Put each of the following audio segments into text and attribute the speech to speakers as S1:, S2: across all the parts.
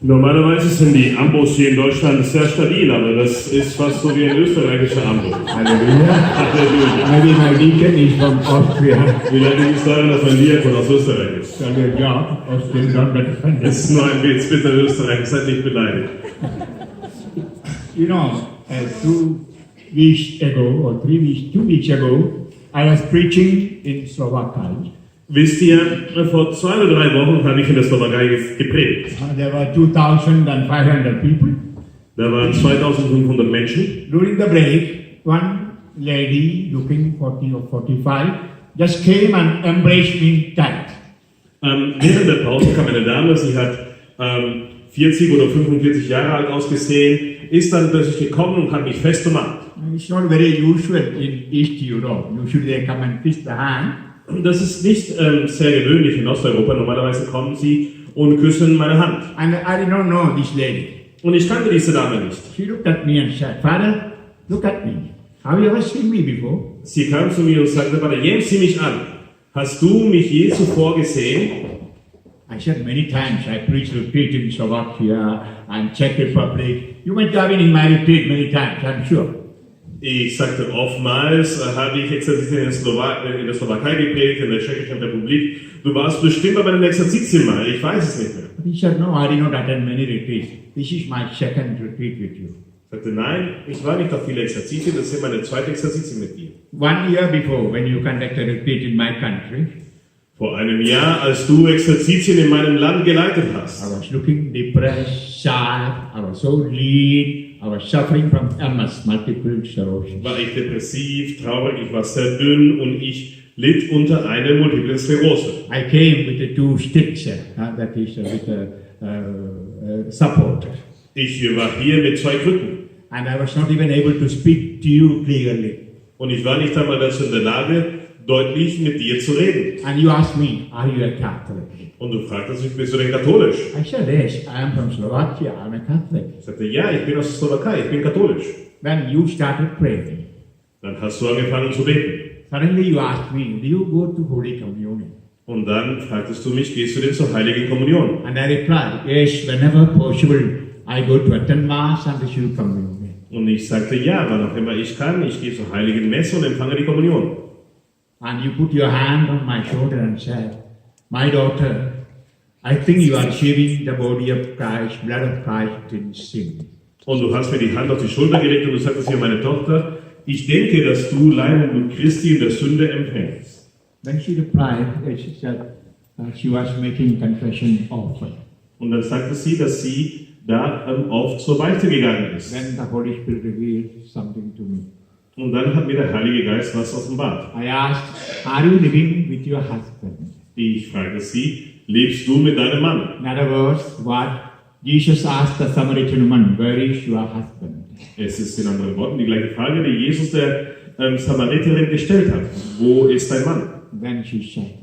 S1: Normalerweise sind die Ambos hier in Deutschland sehr stabil, aber das ist fast so wie ein österreichischer Ambo.
S2: Hallelujah. Maybe my deacon is from Austria.
S1: Vielleicht liegt es daran, dass mein Diakon aus Österreich ist.
S2: Ja, Austrian don't get offended.
S1: Das ist nur ein Witz, bitte Österreich, seid nicht beleidigt.
S2: You know, 2 weeks ago or 2 weeks ago, I was preaching in Slovakia.
S1: Wisst ihr, vor 2 oder 3 Wochen habe ich in der Slowakei gepredigt.
S2: There were 2,500 people.
S1: Da waren 2500 Menschen.
S2: During the break, one lady looking 40 or 45 just came and embraced me tight.
S1: Während der Pause kam eine Dame, sie hat 40 oder 45 Jahre alt ausgesehen, ist dann plötzlich gekommen und hat mich fest umarmt.
S2: It's not very usual in East Europe. Usually they come and kiss the hand.
S1: Das ist nicht sehr gewöhnlich in Osteuropa. Normalerweise kommen sie und küssen meine Hand.
S2: And I did not know this lady.
S1: Und ich kannte diese Dame nicht.
S2: She looked at me and said, Father, look at me. Have you ever seen me before?
S1: Sie kam zu mir und sagte, Vater, jähm Sie mich an. Hast du mich je zuvor gesehen?
S2: I said many times, I preached retreat in Slovakia and Czech Republic. You might have been in my retreat many times, I'm sure.
S1: Ich sagte oftmals, habe ich Exerzitien in der Slowakei gepredigt, in der Tschechischen Republik. Du warst bestimmt bei meinem Exerzitien mal, ich weiß es nicht mehr.
S2: He said, no, I did not attend many retreats. This is my second retreat with you.
S1: Ich sagte, nein, ich war nicht auf viele Exerzitien, das sind meine zweite Exerzitien mit dir.
S2: 1 year before, when you conducted a retreat in my country,
S1: Vor einem Jahr, als du Exerzitien in meinem Land geleitet hast,
S2: I was looking depressed, sad, I was so lean, I was suffering from MS, multiple sclerosis.
S1: war ich depressiv, traurig, ich war sehr dünn und ich litt unter einer multiplen Sklerose.
S2: I came with the 2 sticks, that is with a support.
S1: Ich war hier mit 2 Krücken
S2: And I was not even able to speak to you clearly.
S1: und ich war nicht einmal dazu in der Lage, deutlich mit dir zu reden.
S2: And you asked me, are you a Catholic?
S1: Und du fragtest mich, bist du denn katholisch?
S2: I said, yes, I am from Slovakia, I'm a Catholic.
S1: Ich sagte, ja, ich bin aus der Slowakei, ich bin katholisch.
S2: Then you started praying.
S1: Dann hast du angefangen zu beten.
S2: Suddenly you asked me, do you go to Holy Communion?
S1: Und dann fragtest du mich, gehst du denn zur Heiligen Kommunion?
S2: And I replied, yes, whenever possible, I go to attend Mass and receive Communion.
S1: Und ich sagte, ja, wann auch immer ich kann, ich gehe zur Heiligen Messe und empfange die Kommunion.
S2: And you put your hand on my shoulder and said, my daughter, I think you are receiving the body of Christ, blood of Christ in sin.
S1: Und du hast mir die Hand auf die Schulter gelegt und du sagtest mir, meine Tochter, ich denke, dass du Leib und Blut Christi in der Sünde empfängst.
S2: Then she replied, she said, she was making confession often.
S1: Und dann sagte sie, dass sie da oft zur Beichte gegangen ist.
S2: Then the Holy Spirit revealed something to me.
S1: Und dann hat mir der Heilige Geist was offenbart.
S2: I asked, are you living with your husband?
S1: Ich fragte sie, lebst du mit deinem Mann?
S2: In other words, what Jesus asked the Samaritan woman, where is your husband?
S1: Es ist in anderen Worten die gleiche Frage, die Jesus der Samariterin gestellt hat. Wo ist dein Mann?
S2: Then she said,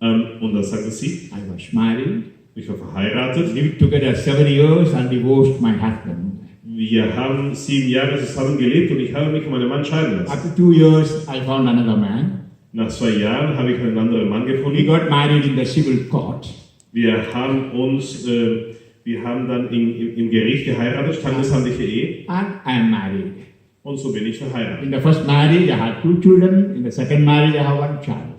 S1: Und dann sagte sie,
S2: I was married,
S1: ich war verheiratet.
S2: lived together 7 years and divorced my husband.
S1: Wir haben 7 Jahre zusammen gelebt und ich habe mich von meinem Mann scheiden lassen.
S2: After 2 years, I found another man.
S1: Nach 2 Jahren habe ich einen anderen Mann
S2: We
S1: gefunden.
S2: got married in the civil court.
S1: Wir haben dann im Gericht geheiratet, standesamtliche Ehe.
S2: And I am married.
S1: Und so bin ich verheiratet.
S2: In the first marriage, I had 2 children. In the second marriage, I have 1 child.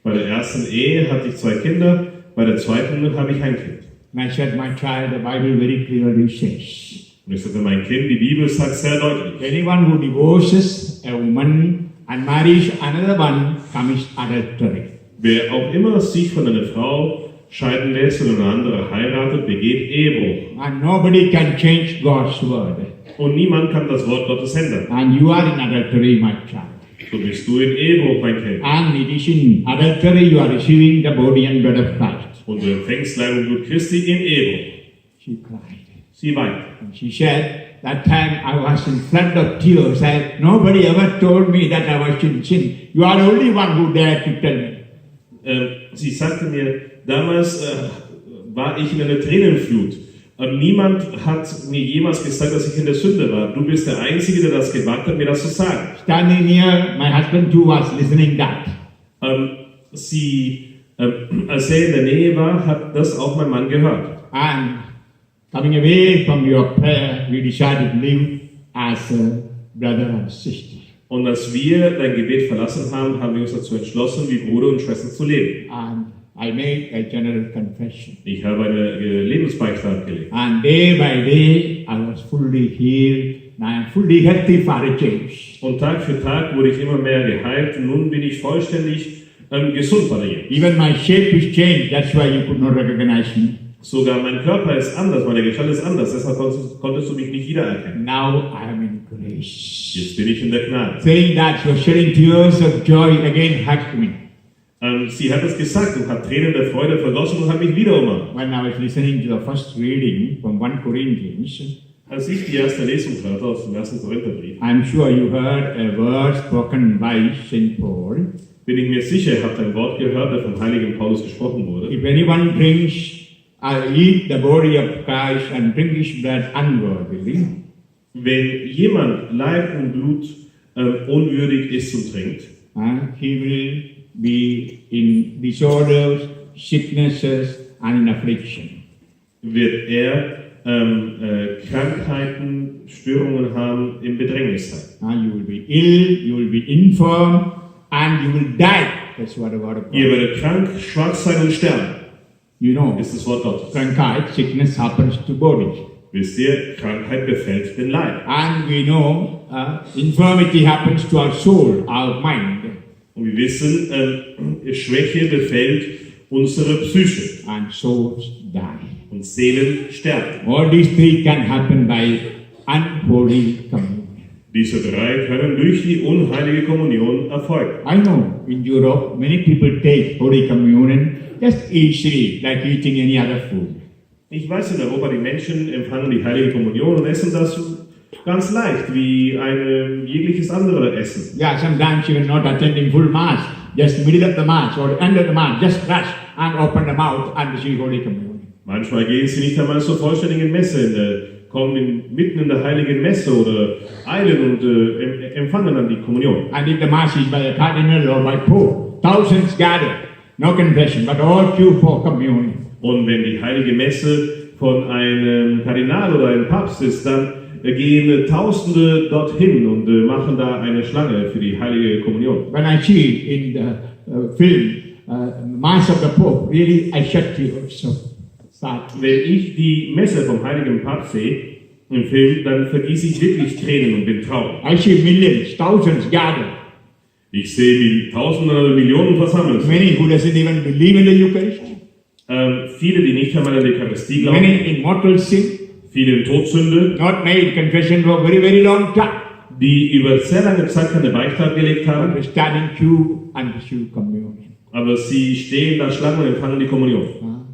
S1: Bei der ersten Ehe hatte ich 2 Kinder, bei der zweiten habe ich ein Kind.
S2: And I said, my child, the Bible very clearly says,
S1: Und ich sagte, mein Kind, die Bibel sagt sehr deutlich,
S2: anyone who divorces a woman and marries another one commits adultery.
S1: wer auch immer sich von einer Frau scheiden lässt und eine andere heiratet, begeht Ehebruch.
S2: And nobody can change God's word.
S1: Und niemand kann das Wort Gottes ändern.
S2: And you are in adultery, my child.
S1: So bist du in Ehebruch, mein Kind.
S2: And it is in adultery you are receiving the body and blood of Christ.
S1: Und du empfängst Leib und Blut Christi in Ehebruch.
S2: She cried.
S1: Sie weint.
S2: And she said, that time I was in flood of tears. Nobody ever told me that I was in sin. You are the only one who dared to tell me.
S1: Sie sagte mir, damals war ich in einer Tränenflut. Niemand hat mir jemals gesagt, dass ich in der Sünde war. Du bist der Einzige, der das gewagt hat, mir das zu sagen.
S2: Standing near, my husband too was listening that.
S1: Als er in der Nähe war, hat das auch mein Mann gehört.
S2: And Coming away from your prayer, we decided to live as a brother and sister.
S1: Und als wir dein Gebet verlassen haben, haben wir uns dazu entschlossen, wie Bruder und Schwester zu leben.
S2: And I made a general confession.
S1: Ich habe eine Lebensbeichte abgelegt.
S2: And day by day, I was fully healed. And I am fully healthy for a change.
S1: Und Tag für Tag wurde ich immer mehr geheilt. Und nun bin ich vollständig gesund bei dir.
S2: Even my shape is changed. That's why you could not recognize me.
S1: Sogar mein Körper ist anders, meine Gestalt ist anders. Deshalb konntest du mich nicht wiedererkennen.
S2: Now I am in grace.
S1: Jetzt bin ich in der Gnade.
S2: Saying that, she was shedding tears of joy again hugged me.
S1: Sie hat es gesagt und hat Tränen der Freude vergossen und hat mich wieder umarmt.
S2: When I was listening to the first reading from 1 Corinthians,
S1: Als ich die erste Lesung hörte aus dem 1. Korintherbrief,
S2: I'm sure you heard a word spoken by St. Paul.
S1: bin ich mir sicher, ihr habt ein Wort gehört, das vom heiligen Paulus gesprochen wurde.
S2: If anyone drinks eat the body of Christ and drink his blood unworthily,
S1: Wenn jemand Leib und Blut unwürdig isst und trinkt,
S2: he will be in disorders, sicknesses and in affliction.
S1: wird er Krankheiten, Störungen haben, im Bedrängnis sein.
S2: You will be ill, you will be infirm, and you will die. That's what the word of God.
S1: Ihr werdet krank, schwach sein und sterben,
S2: You know,
S1: ist das Wort Gottes.
S2: Krankheit, sickness happens to body.
S1: Wisst ihr, Krankheit befällt den Leib.
S2: And we know infirmity happens to our soul, our mind.
S1: Und wir wissen, Schwäche befällt unsere Psyche
S2: And souls die.
S1: und Seelen sterben.
S2: All these three can happen by unholy communion.
S1: Diese drei können durch die unheilige Kommunion erfolgen.
S2: I know in Europe many people take Holy Communion just easily, like eating any other food.
S1: Ich weiß, in Europa, die Menschen empfangen die heilige Kommunion und essen das ganz leicht, wie ein jegliches andere Essen.
S2: Yeah, sometimes even not attending full Mass, just middle of the Mass or end of the Mass, just rush and open the mouth and receive Holy Communion.
S1: Manchmal gehen sie nicht einmal zur vollständigen Messe, kommen mitten in der heiligen Messe oder eilen und empfangen dann die Kommunion.
S2: And if the Mass is by a cardinal or by Pope, thousands gather, no confession, but all queue for communion.
S1: Und wenn die heilige Messe von einem Kardinal oder einem Papst ist, dann gehen Tausende dorthin und machen da eine Schlange für die heilige Kommunion.
S2: When I see in the film Mass of the Pope, really I shed tears. So sad.
S1: Wenn ich die Messe vom heiligen Papst sehe im Film, dann vergieße ich wirklich Tränen und bin traurig.
S2: I see millions, thousands gather.
S1: Ich sehe, wie Tausende oder Millionen versammelt sind.
S2: Many who doesn't even believe in the Eucharist.
S1: Viele, die nicht einmal an die Eucharistie glauben.
S2: Many in mortal sin.
S1: Viele in Todsünde.
S2: Not made confession for a very, very long time.
S1: Die über sehr lange Zeit keine Beichte abgelegt haben.
S2: But stand in queue and receive communion.
S1: Aber sie stehen da Schlange und empfangen die Kommunion.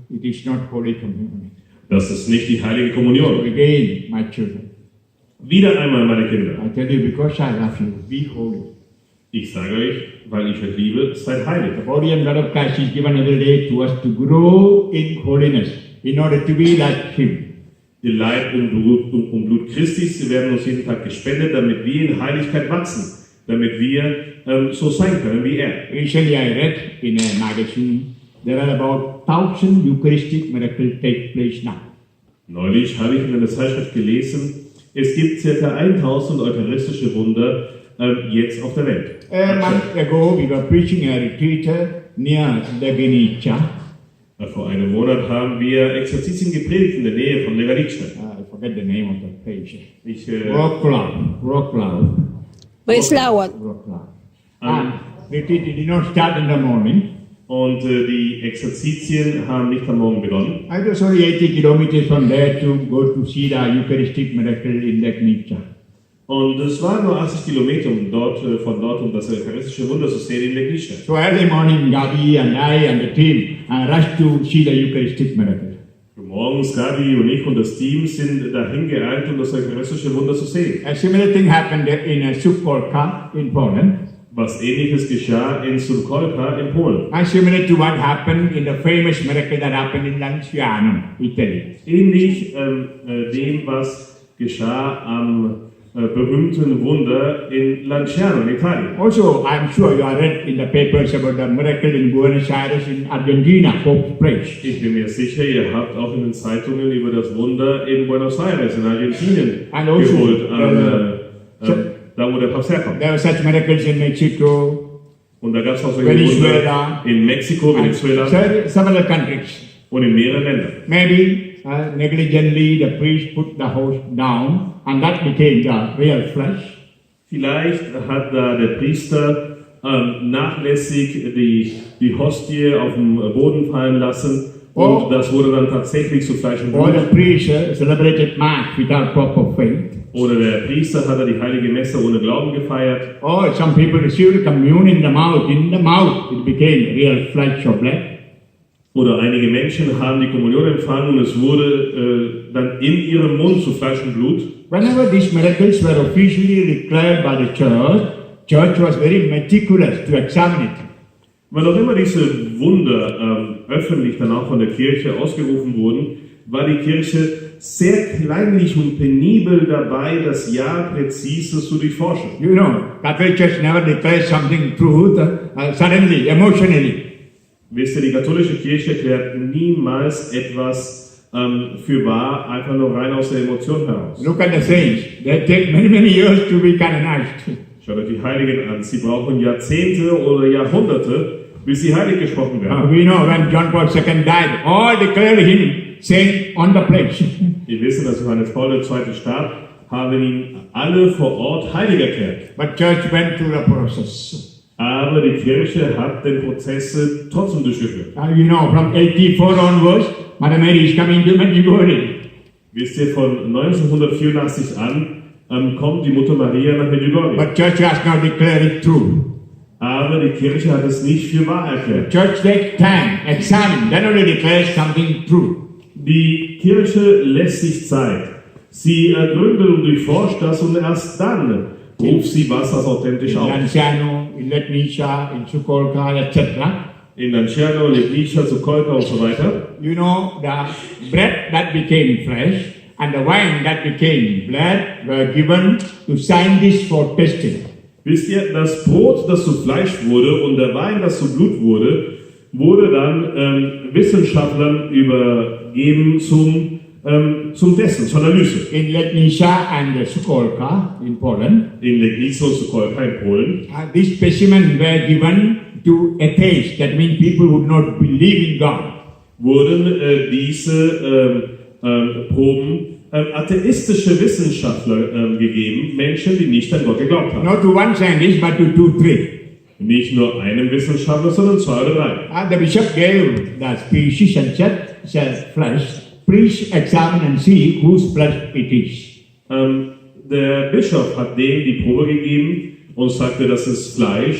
S2: It is not Holy Communion.
S1: Das ist nicht die heilige
S2: So
S1: Kommunion.
S2: again, my children,
S1: Wieder einmal, meine Kinder.
S2: I tell you because I love you, be holy.
S1: Ich sage euch, weil ich euch liebe, seid heilig.
S2: The body and blood of Christ is given every day to us to grow in holiness, in order to be like Him.
S1: Die Leib und Blut Christi, sie werden uns jeden Tag gespendet, damit wir in Heiligkeit wachsen, damit wir so sein können wie er.
S2: Recently I read in a magazine, there are about 1,000 Eucharistic miracles take place now.
S1: Neulich habe ich in einer Zeitschrift gelesen, es gibt ca. 1000 eucharistische Wunder jetzt auf der Welt.
S2: A month ago we were preaching a retreat near Legnica.
S1: Vor einem Monat haben wir Exerzitien gepredigt in der Nähe von Legnica.
S2: I forget the name of the place.
S1: Ich,
S2: Wroclaw.
S3: Breslau.
S2: And retreat did not start in the morning.
S1: Und die Exerzitien haben nicht am Morgen begonnen.
S2: I was only 80 kilometers from there to go to see the Eucharistic miracle in Legnica.
S1: Und es waren nur 80 Kilometer von dort, um das eucharistische Wunder zu sehen in Legnica.
S2: So early morning, Gabi and I and the team rushed to see the Eucharistic miracle.
S1: Morgens Gabi und ich und das Team sind dahin geeilt, um das eucharistische Wunder zu sehen.
S2: A similar thing happened in Sukolka in Poland.
S1: Was Ähnliches geschah in Sukolka in Polen.
S2: And similar to what happened in the famous miracle that happened in Lanciano, Italy.
S1: Ähnlich dem, was geschah am berühmten Wunder in Lanciano in Italien.
S2: Also, I'm sure you have read in the papers about the miracle in Buenos Aires in Argentina, Pope's Praise.
S1: Ich bin mir sicher, ihr habt auch in den Zeitungen über das Wunder in Buenos Aires in Argentinien
S2: Also,
S1: geholt, da wo der Papst herkommt.
S2: There were such miracles in Mexico,
S1: Und da gab es auch solche
S2: Venezuela,
S1: Wunder in Mexiko,
S2: and
S1: Venezuela
S2: several countries.
S1: und in mehreren Ländern.
S2: Maybe negligently the priest put the host down and that became the real flesh.
S1: Vielleicht hat da der Priester nachlässig die Hostie auf den Boden fallen lassen und das wurde dann tatsächlich zu Fleisch und
S2: Or
S1: Blut.
S2: the priest celebrated Mass without proper faith.
S1: Oder der Priester hat da die heilige Messe ohne Glauben gefeiert.
S2: Or some people received communion in the mouth. In the mouth it became real flesh or blood.
S1: Oder einige Menschen haben die Kommunion empfangen und es wurde dann in ihrem Mund zu Fleisch und Blut.
S2: Whenever these miracles were officially declared by the church was very meticulous to examine it.
S1: Wann auch immer diese Wunder öffentlich dann auch von der Kirche ausgerufen wurden, war die Kirche sehr kleinlich und penibel dabei, das Jahr präzise zu durchforschen.
S2: You know, Catholic Church never declares something truth suddenly, emotionally.
S1: Wisst ihr, die katholische Kirche erklärt niemals etwas für wahr, einfach nur rein aus der Emotion heraus.
S2: Look at the saints. They take many, many years to be canonized.
S1: Schaut euch die Heiligen an. Sie brauchen Jahrzehnte oder Jahrhunderte, bis sie heilig gesprochen werden.
S2: We know when John Paul II died, all declared him saint on the place.
S1: Wir wissen, dass Johannes Paul II. Starb, haben ihn alle vor Ort heilig erklärt.
S2: But church went through the process.
S1: Aber die Kirche hat den Prozess trotzdem durchgeführt.
S2: You know, from 84 onwards, Mother Mary is coming to Medjugorje.
S1: Wisst ihr, von 1984 an kommt die Mutter Maria nach Medjugorje.
S2: But church has not declared it true.
S1: Aber die Kirche hat es nicht für wahr erklärt.
S2: Church takes time, examine, then only declares something true.
S1: Die Kirche lässt sich Zeit. Sie ergründet und durchforscht das und erst dann ruft sie was als authentisch
S2: In
S1: auf.
S2: Lanciano, in Letnica, in Sukolka, etc.
S1: In Lanciano, Lebnica, Sukolka und so weiter.
S2: You know, the bread that became flesh and the wine that became blood were given to scientists for testing.
S1: Wisst ihr, das Brot, das zu Fleisch wurde und der Wein, das zu Blut wurde, wurde dann Wissenschaftlern übergeben zum Testen, zur Analyse.
S2: In Letnica and Sukolka in Poland,
S1: In Legnica und Sukolka in Polen
S2: these specimens were given to atheists, that means people who would not believe in God.
S1: wurden diese Proben atheistische Wissenschaftler gegeben, Menschen, die nicht an Gott geglaubt haben.
S2: Not to one scientist, but to two, three.
S1: Nicht nur einem Wissenschaftler, sondern zwei oder drei.
S2: The bishop gave the species and said flesh. Please examine and see whose flesh it is.
S1: Der Bischof hat denen die Probe gegeben und sagte, das ist Fleisch.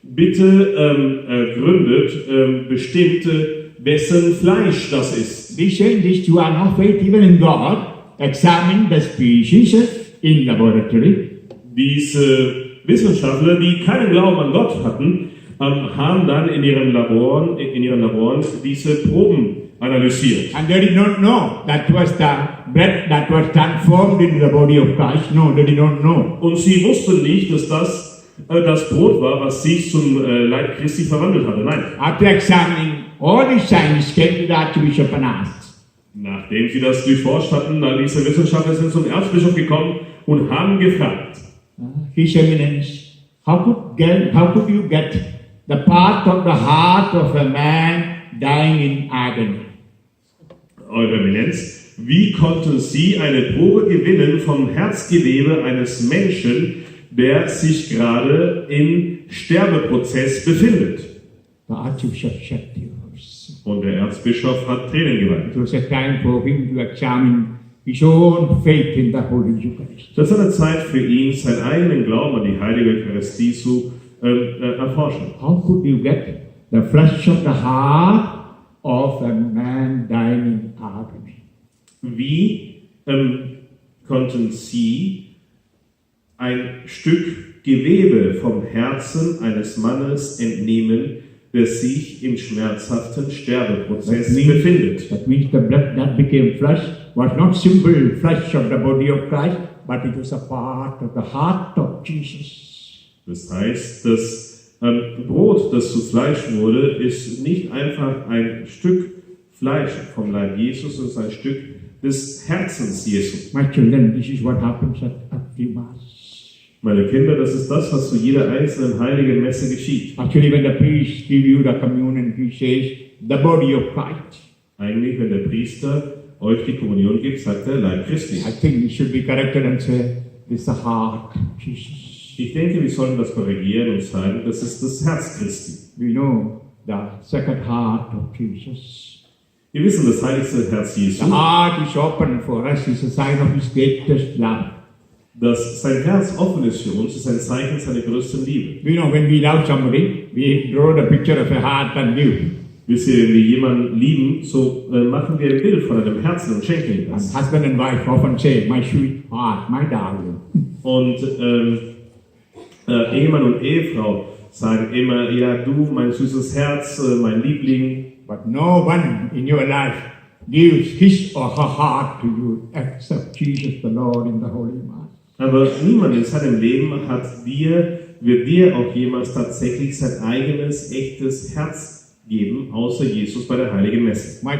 S1: Bitte gründet, bestimmt, wessen Fleisch das ist.
S2: These scientists who are no faith even in God examine the species in laboratory.
S1: Diese Wissenschaftler, die keinen Glauben an Gott hatten, haben dann in ihren Laboren diese Proben analysiert.
S2: And they did not know that was the bread that was transformed into the body of Christ. No, they did not know.
S1: Und sie wussten nicht, dass das Brot war, was sich zum Leib Christi verwandelt hatte. Nein.
S2: After examining all these signs, came to the archbishop and asked,
S1: Nachdem sie das durchforscht hatten, dann diese Wissenschaftler sind zum Erzbischof gekommen und haben gefragt,
S2: His Eminence, how could you get the part of the heart of a man dying in agony?
S1: Eure Eminenz, wie konnten Sie eine Probe gewinnen vom Herzgewebe eines Menschen, der sich gerade im Sterbeprozess befindet?
S2: The archbishop shed tears.
S1: Und der Erzbischof hat Tränen geweint.
S2: It was a time for him to examine his own faith in the Holy Eucharist.
S1: Das ist eine Zeit für ihn, seinen eigenen Glauben an die heilige Eucharistie zu erforschen.
S2: How could you get the flesh of the heart of a man dying in agony?
S1: Wie konnten Sie ein Stück Gewebe vom Herzen eines Mannes entnehmen, der sich im schmerzhaften Sterbeprozess befindet?
S2: That means the blood that became flesh was not simple flesh of the body of Christ, but it was a part of the heart of Jesus.
S1: Das heißt, das Brot, das zu Fleisch wurde, ist nicht einfach ein Stück Fleisch vom Leib Jesus, es ist ein Stück des Herzens Jesu.
S2: My children, this is what happens at the Mass.
S1: Meine Kinder, das ist das, was zu jeder einzelnen heiligen Messe geschieht.
S2: Actually, when the priest give you the communion, he says, the body of Christ.
S1: Eigentlich, wenn der Priester euch die Kommunion gibt, sagt er Leib Christi.
S2: I think we should be corrected and say, this is the heart of Jesus.
S1: Ich denke, wir sollten das korrigieren und sagen, das ist das Herz Christi.
S2: We know the second heart of Jesus.
S1: Wir wissen, das heiligste Herz Jesu,
S2: The heart is open for us, is a sign of his greatest love.
S1: dass sein Herz offen ist für uns, ist ein Zeichen seiner größten Liebe.
S2: You know, when we love somebody, we draw the picture of a heart and give.
S1: Wisst ihr, wenn wir jemanden lieben, so machen wir ein Bild von einem Herzen und schenken ihm
S2: And
S1: das.
S2: husband and wife often say, my sweet heart, my darling.
S1: Und Ehemann und Ehefrau sagen immer, ja, du, mein süßes Herz, mein Liebling.
S2: But no one in your life gives his or her heart to you except Jesus the Lord in the Holy Mass.
S1: Aber niemand in seinem Leben wird dir auch jemals tatsächlich sein eigenes, echtes Herz geben, außer Jesus bei der Heiligen Messe.
S2: My